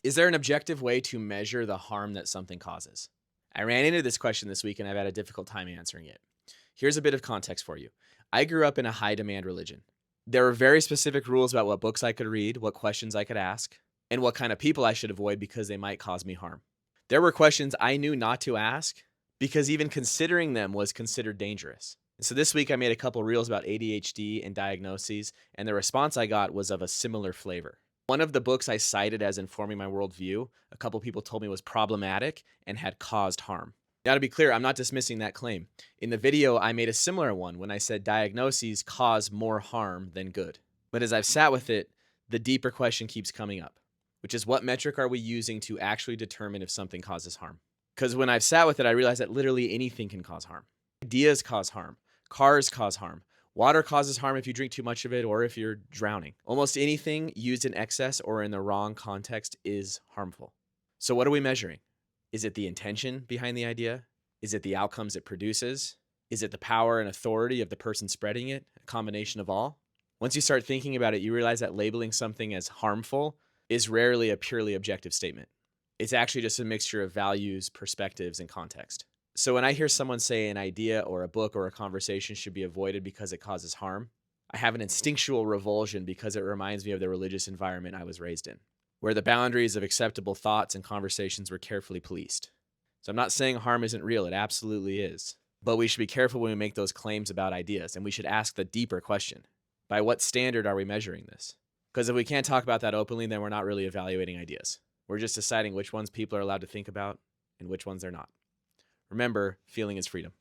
Is there an objective way to measure the harm that something causes? I ran into this question this week and I've had a difficult time answering it. Here's a bit of context for you. I grew up in a high demand religion. There were very specific rules about what books I could read, what questions I could ask, and what kind of people I should avoid because they might cause me harm. There were questions I knew not to ask because even considering them was considered dangerous. And so this week I made a couple reels about ADHD and diagnoses, and the response I got was of a similar flavor. One of the books I cited as informing my worldview, a couple people told me was problematic and had caused harm. Now, to be clear, I'm not dismissing that claim. In the video, I made a similar one when I said diagnoses cause more harm than good. But as I've sat with it, the deeper question keeps coming up, which is what metric are we using to actually determine if something causes harm? Because when I've sat with it, I realized that literally anything can cause harm. Ideas cause harm. Cars cause harm. Water causes harm if you drink too much of it or if you're drowning. Almost anything used in excess or in the wrong context is harmful. So what are we measuring? Is it the intention behind the idea? Is it the outcomes it produces? Is it the power and authority of the person spreading it? A combination of all? Once you start thinking about it, you realize that labeling something as harmful is rarely a purely objective statement. It's actually just a mixture of values, perspectives, and context. So when I hear someone say an idea or a book or a conversation should be avoided because it causes harm, I have an instinctual revulsion because it reminds me of the religious environment I was raised in, where the boundaries of acceptable thoughts and conversations were carefully policed. So I'm not saying harm isn't real, it absolutely is. But we should be careful when we make those claims about ideas, and we should ask the deeper question. By what standard are we measuring this? Because if we can't talk about that openly, then we're not really evaluating ideas. We're just deciding which ones people are allowed to think about and which ones they're not. Remember, feeling is freedom.